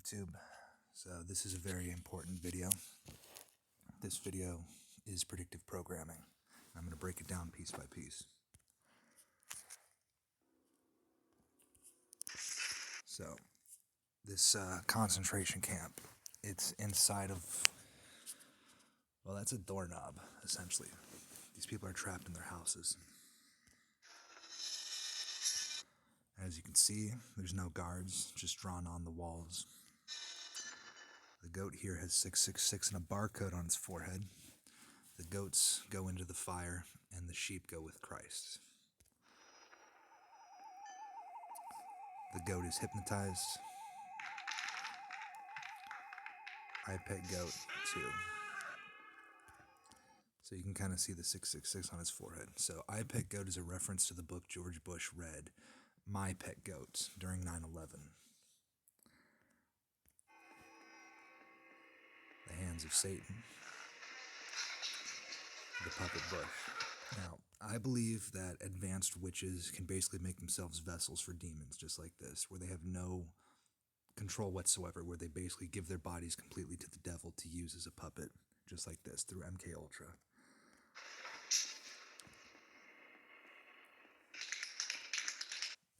YouTube. So this is a very important video. This video is predictive programming. I'm going to break it down piece by piece. So this concentration camp, it's inside of, well, that's a doorknob, essentially. These people are trapped in their houses. As you can see, there's no guards, just drawn on the walls. The goat here has 666 and a barcode on its forehead. The goats go into the fire, and the sheep go with Christ. The goat is hypnotized. I pet goat too. So you can kind of see the 666 on his forehead. So I Pet Goat is a reference to the book George Bush read, My Pet Goat, during 9/11. The hands of Satan. The puppet Bush. Now, I believe that advanced witches can basically make themselves vessels for demons just like this, where they have no control whatsoever, where they basically give their bodies completely to the devil to use as a puppet, just like this, through MK Ultra.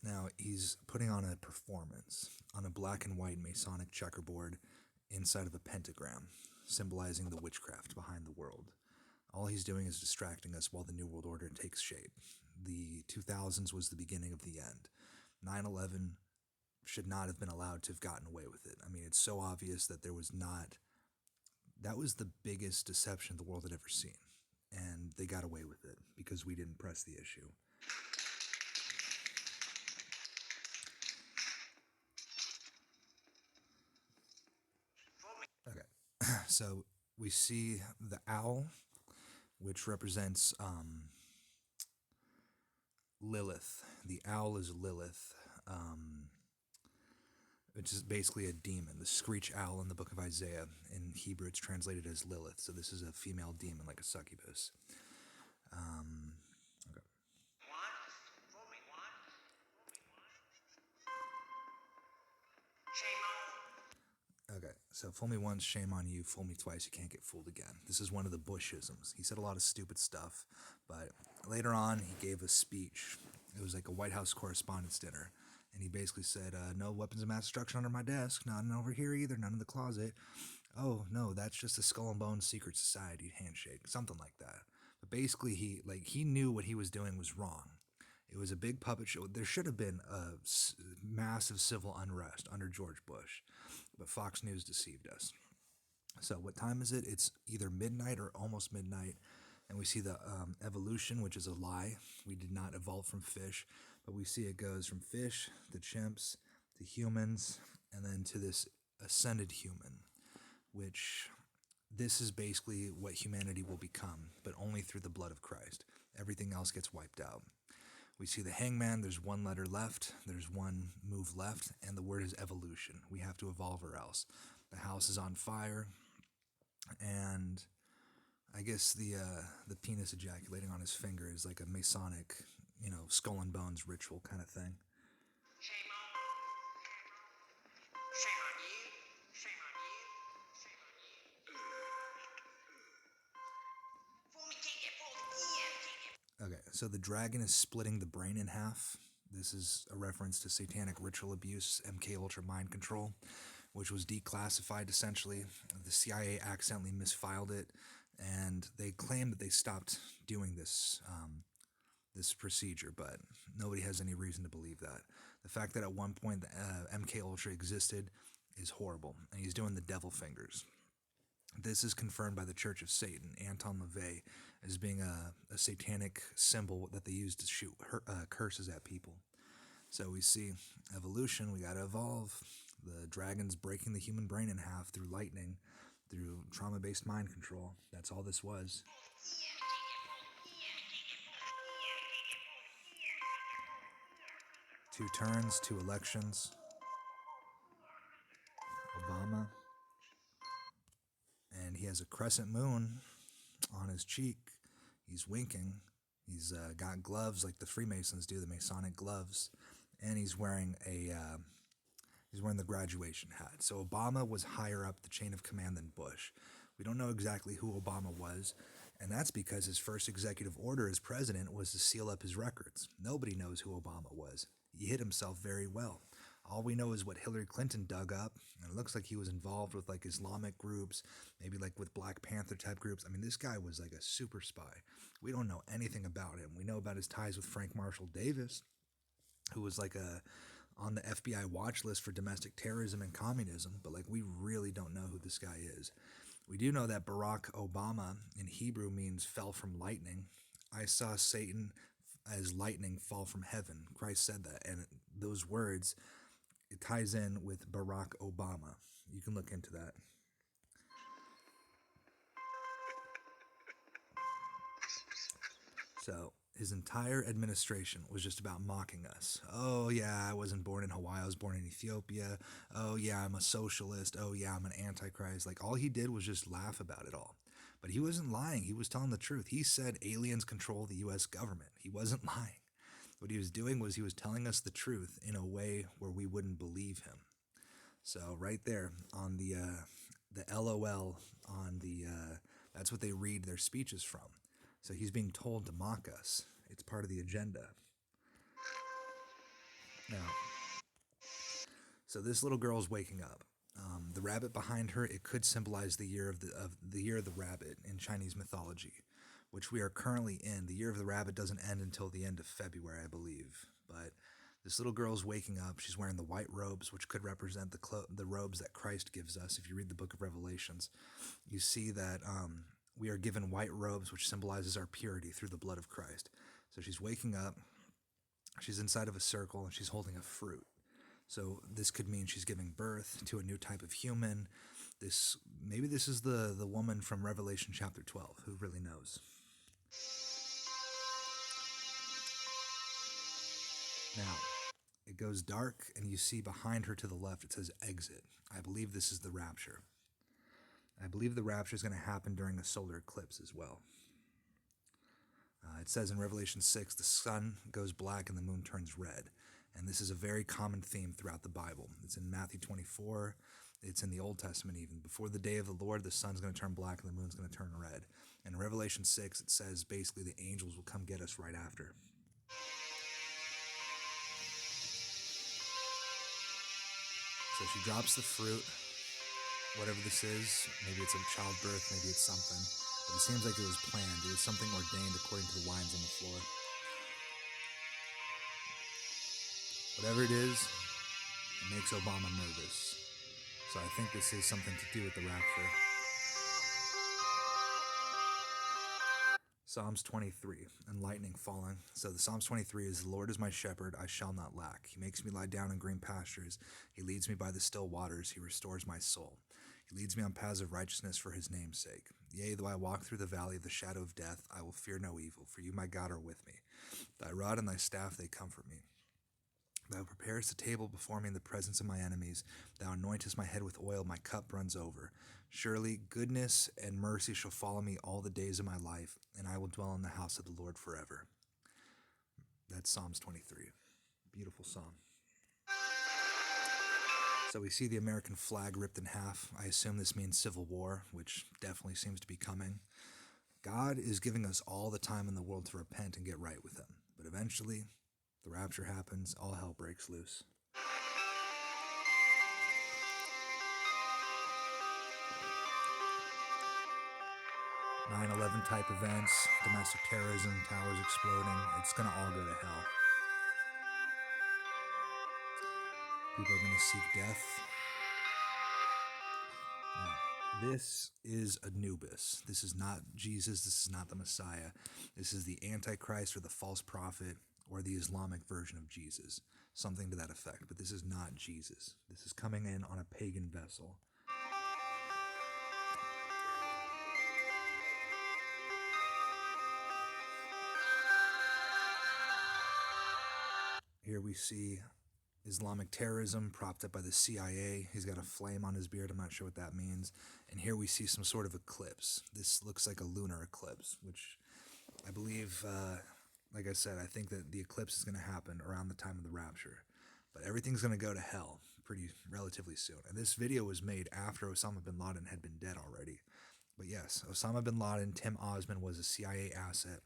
Now, he's putting on a performance on a black and white Masonic checkerboard inside of a pentagram, symbolizing the witchcraft behind the world. All he's doing is distracting us while the New World Order takes shape. The 2000s was the beginning of the end. 9/11 should not have been allowed to have gotten away with it. I mean, it's so obvious that there was not... That was the biggest deception the world had ever seen. And they got away with it because we didn't press the issue. Okay, so we see the owl, which represents Lilith. The owl is Lilith, which is basically a demon. The screech owl in the book of Isaiah, in Hebrew it's translated as Lilith, so this is a female demon like a succubus. Okay. Okay, so fool me once, shame on you. Fool me twice, you can't get fooled again. This is one of the Bushisms. He said a lot of stupid stuff, but later on he gave a speech. It was like a White House Correspondents' Dinner, and he basically said, no weapons of mass destruction under my desk, none over here either, none in the closet. Oh, no, that's just a Skull and Bones secret society handshake, something like that. But basically, he knew what he was doing was wrong. It was a big puppet show. There should have been a massive civil unrest under George Bush, but Fox News deceived us. So what time is it? It's either midnight or almost midnight, and we see the evolution, which is a lie. We did not evolve from fish, but we see it goes from fish to chimps to humans, and then to this ascended human, which this is basically what humanity will become, but only through the blood of Christ. Everything else gets wiped out. We see the hangman, there's one letter left, there's one move left, and the word is evolution. We have to evolve or else. The house is on fire, and I guess the penis ejaculating on his finger is like a Masonic, Skull and Bones ritual kind of thing. Shame on you. Shame on you. Shame on you. Fool me, can't get fooled again. Okay, so the dragon is splitting the brain in half. This is a reference to satanic ritual abuse, MK Ultra mind control, which was declassified essentially. The CIA accidentally misfiled it, and they claim that they stopped doing this procedure, but nobody has any reason to believe that. The fact that at one point the MK Ultra existed is horrible, and he's doing the devil fingers. This is confirmed by the Church of Satan, Anton LaVey, as being a satanic symbol that they use to shoot curses at people. So we see evolution, we gotta evolve. The dragon's breaking the human brain in half through lightning, through trauma-based mind control. That's all this was. 2 turns, 2 elections. Obama. And he has a crescent moon on his cheek. He's winking. He's got gloves like the Freemasons do, the Masonic gloves. And he's wearing a He's wearing the graduation hat. So Obama was higher up the chain of command than Bush. We don't know exactly who Obama was, and that's because his first executive order as president was to seal up his records. Nobody knows who Obama was. He hid himself very well. All we know is what Hillary Clinton dug up, and it looks like he was involved with like Islamic groups, maybe like with Black Panther type groups. I mean, this guy was like a super spy. We don't know anything about him. We know about his ties with Frank Marshall Davis, who was like a on the FBI watch list for domestic terrorism and communism, but like we really don't know who this guy is. We do know that Barack Obama in Hebrew means fell from lightning. I saw Satan as lightning fall from heaven. Christ said that, and those words, it ties in with Barack Obama. You can look into that. So his entire administration was just about mocking us. Oh, yeah, I wasn't born in Hawaii. I was born in Ethiopia. Oh, yeah, I'm a socialist. Oh, yeah, I'm an antichrist. Like, all he did was just laugh about it all. But he wasn't lying. He was telling the truth. He said aliens control the U.S. government. He wasn't lying. What he was doing was he was telling us the truth in a way where we wouldn't believe him. So right there on the LOL on the that's what they read their speeches from. So he's being told to mock us. It's part of the agenda. Now, so this little girl's waking up. The rabbit behind her, it could symbolize the year of the year of the rabbit in Chinese mythology, which we are currently in. The year of the rabbit doesn't end until the end of February, I believe. But this little girl's waking up. She's wearing the white robes, which could represent the robes that Christ gives us. If you read the book of Revelations, you see that we are given white robes, which symbolizes our purity through the blood of Christ. So she's waking up. She's inside of a circle, and she's holding a fruit. So this could mean she's giving birth to a new type of human. Maybe this is the woman from Revelation chapter 12. Who really knows? Now, it goes dark, and you see behind her to the left, it says exit. I believe this is the rapture. I believe the rapture is going to happen during a solar eclipse as well. It says in Revelation 6, the sun goes black and the moon turns red. And this is a very common theme throughout the Bible. It's in Matthew 24. It's in the Old Testament even. Before the day of the Lord, the sun's going to turn black and the moon's going to turn red. And in Revelation 6, it says basically the angels will come get us right after. So she drops the fruit, whatever this is. Maybe it's a childbirth, maybe it's something. But it seems like it was planned. It was something ordained according to the lines on the floor. Whatever it is, it makes Obama nervous. So I think this is something to do with the rapture. Psalms 23, and lightning falling. So the Psalms 23 is, the Lord is my shepherd, I shall not lack. He makes me lie down in green pastures. He leads me by the still waters. He restores my soul. He leads me on paths of righteousness for his name's sake. Yea, though I walk through the valley of the shadow of death, I will fear no evil, for you, my God, are with me. Thy rod and thy staff, they comfort me. Thou preparest a table before me in the presence of my enemies. Thou anointest my head with oil, my cup runs over. Surely goodness and mercy shall follow me all the days of my life, and I will dwell in the house of the Lord forever. That's Psalms 23. Beautiful psalm. So we see the American flag ripped in half. I assume this means civil war, which definitely seems to be coming. God is giving us all the time in the world to repent and get right with him. But eventually, the rapture happens, all hell breaks loose. 9/11 type events, domestic terrorism, towers exploding, it's going to all go to hell. People are going to seek death. Now, this is Anubis. This is not Jesus. This is not the Messiah. This is the Antichrist or the false prophet or the Islamic version of Jesus. Something to that effect. But this is not Jesus. This is coming in on a pagan vessel. Here we see Islamic terrorism propped up by the CIA. He's got a flame on his beard. I'm not sure what that means. And here we see some sort of eclipse. This looks like a lunar eclipse, which I believe, like I said, I think that the eclipse is going to happen around the time of the rapture. But everything's going to go to hell pretty relatively soon. And this video was made after Osama bin Laden had been dead already. But yes, Osama bin Laden, Tim Osman was a CIA asset.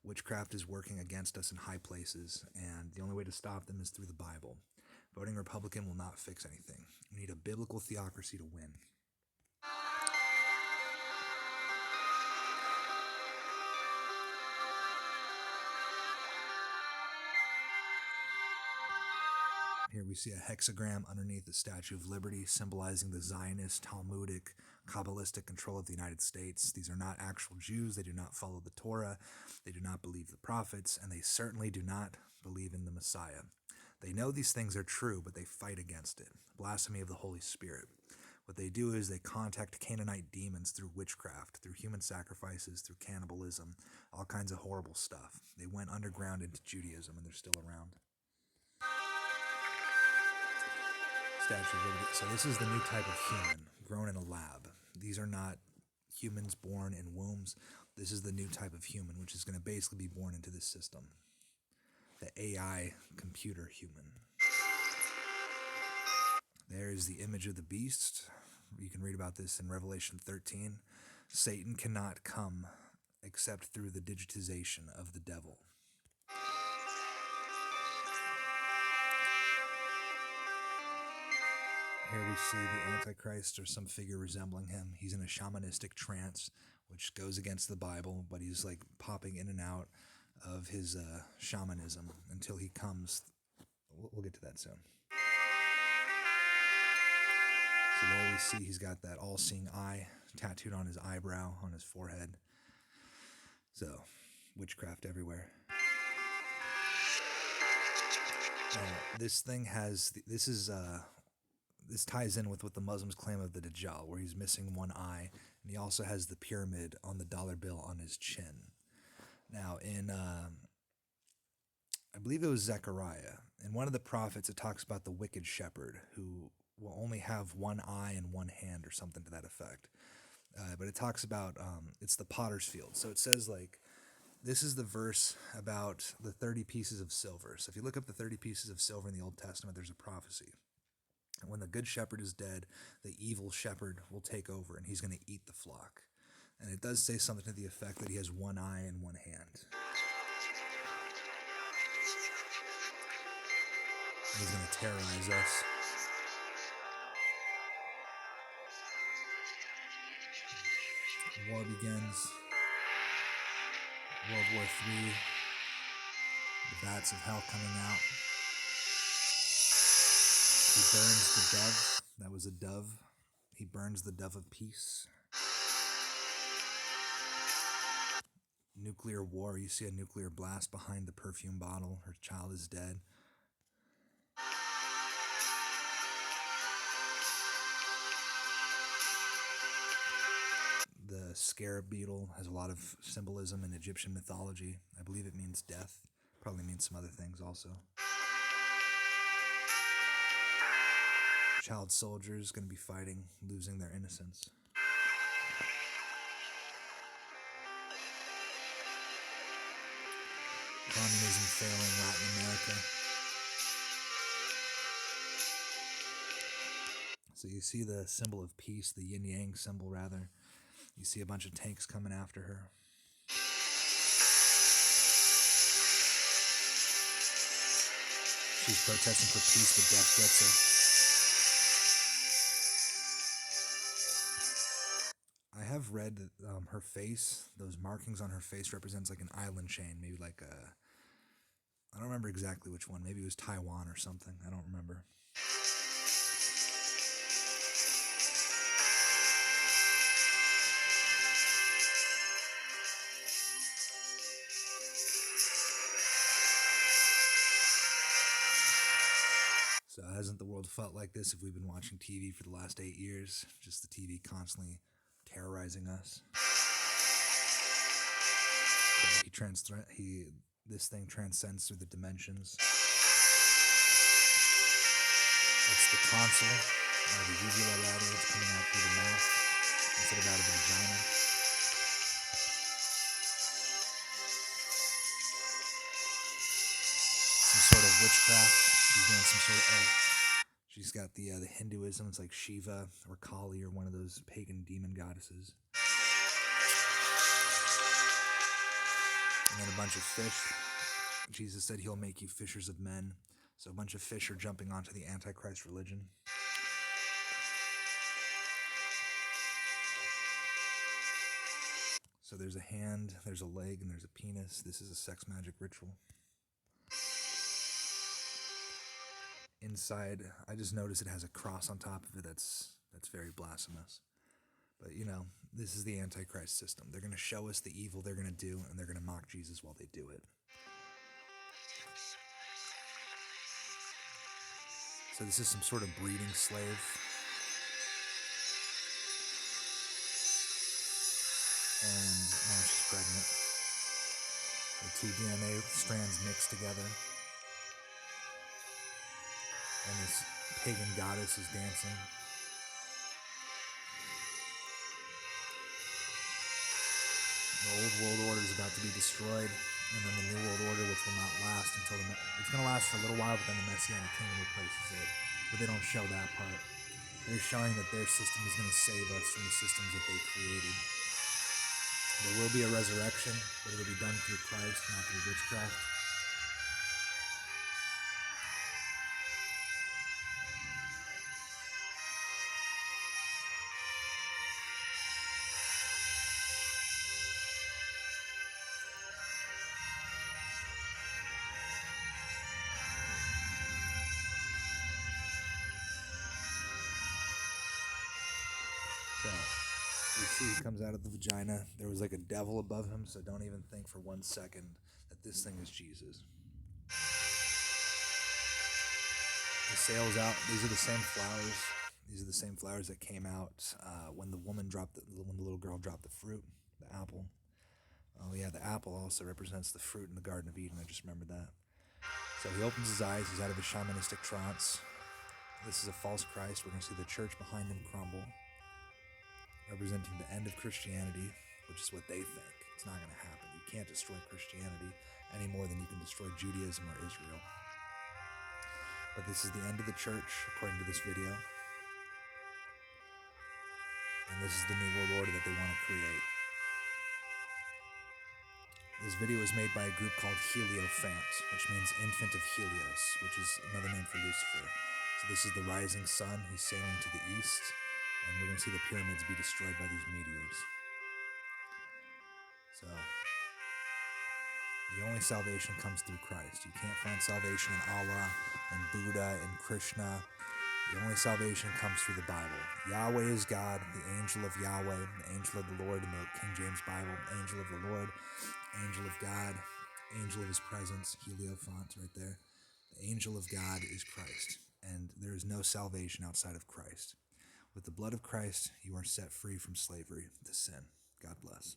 Witchcraft is working against us in high places, and the only way to stop them is through the Bible. Voting Republican will not fix anything. We need a biblical theocracy to win. Here we see a hexagram underneath the Statue of Liberty, symbolizing the Zionist, Talmudic, Kabbalistic control of the United States. These are not actual Jews. They do not follow the Torah. They do not believe the prophets, and they certainly do not believe in the Messiah. They know these things are true, but they fight against it. Blasphemy of the Holy Spirit. What they do is they contact Canaanite demons through witchcraft, through human sacrifices, through cannibalism, all kinds of horrible stuff. They went underground into Judaism, and they're still around. Statue of Liberty. So this is the new type of human grown in a lab. These are not humans born in wombs. This is the new type of human, which is going to basically be born into this system. The AI computer human. There's the image of the beast. You can read about this in Revelation 13. Satan cannot come except through the digitization of the devil. Here we see the Antichrist or some figure resembling him. He's in a shamanistic trance, which goes against the Bible, but he's like popping in and out of his shamanism until he comes. We'll get to that soon. So there we see he's got that all-seeing eye tattooed on his eyebrow, on his forehead. So, witchcraft everywhere. This thing has, this ties in with what the Muslims claim of the Dajjal, where he's missing one eye, and he also has the pyramid on the dollar bill on his chin. Now, in, I believe it was Zechariah, in one of the prophets, it talks about the wicked shepherd, who will only have one eye and one hand, or something to that effect. But it talks about, it's the potter's field. So it says, like, this is the verse about the 30 pieces of silver. So if you look up the 30 pieces of silver in the Old Testament, there's a prophecy. And when the good shepherd is dead, the evil shepherd will take over, and he's going to eat the flock. And it does say something to the effect that he has one eye and one hand. He's going to terrorize us. War begins. World War III. The bats of hell coming out. He burns the dove. That was a dove. He burns the dove of peace. Nuclear war. You see a nuclear blast behind the perfume bottle. Her child is dead. The scarab beetle has a lot of symbolism in Egyptian mythology. I believe it means death. Probably means some other things also. Child soldiers going to be fighting, losing their innocence. Communism failing Latin America. So you see the symbol of peace, the yin-yang symbol rather. You see a bunch of tanks coming after her. She's protesting for peace, but death gets her. I have read that her face, those markings on her face represents like an island chain, maybe like a, I don't remember exactly which one, maybe it was Taiwan or something, I don't remember. So hasn't the world felt like this if we've been watching TV for the last 8 years? Just the TV constantly terrorizing us. So this thing transcends through the dimensions. It's the tonsil, the uvula ladder. It's coming out through the mouth instead of out of the vagina. Some sort of witchcraft. She's She's got the Hinduism. It's like Shiva or Kali or one of those pagan demon goddesses. And then a bunch of fish. Jesus said he'll make you fishers of men. So a bunch of fish are jumping onto the Antichrist religion. So there's a hand, there's a leg, and there's a penis. This is a sex magic ritual. Inside, I just noticed it has a cross on top of it. That's very blasphemous. But, this is the Antichrist system. They're going to show us the evil they're going to do, and they're going to mock Jesus while they do it. So this is some sort of breeding slave. And now she's pregnant. The two DNA strands mixed together. And this pagan goddess is dancing. The old world order is about to be destroyed, and then the new world order, which will not last until it's going to last for a little while, but then the Messianic kingdom replaces it. But they don't show that part. They're showing that their system is going to save us from the systems that they created. There will be a resurrection, but it'll be done through Christ, not through witchcraft. So, you see he comes out of the vagina. There was like a devil above him, so don't even think for 1 second that this thing is Jesus. He sails out. These are the same flowers. These are the same flowers that came out when the little girl dropped the fruit, the apple. Oh yeah, the apple also represents the fruit in the Garden of Eden. I just remembered that. So he opens his eyes. He's out of his shamanistic trance. This is a false Christ. We're going to see the church behind him crumble, representing the end of Christianity, which is what they think. It's not going to happen. You can't destroy Christianity any more than you can destroy Judaism or Israel. But this is the end of the church, according to this video. And this is the new world order that they want to create. This video was made by a group called Hierophant, which means infant of Helios, which is another name for Lucifer. So this is the rising sun. He's sailing to the east, and we're going to see the pyramids be destroyed by these meteors. So the only salvation comes through Christ. You can't find salvation in Allah and Buddha and Krishna. The only salvation comes through the Bible. Yahweh is God, the angel of Yahweh, the angel of the Lord in the King James Bible, angel of the Lord, angel of God, angel of his presence, Hierophant right there. The angel of God is Christ, and there is no salvation outside of Christ. With the blood of Christ, you are set free from slavery to sin. God bless.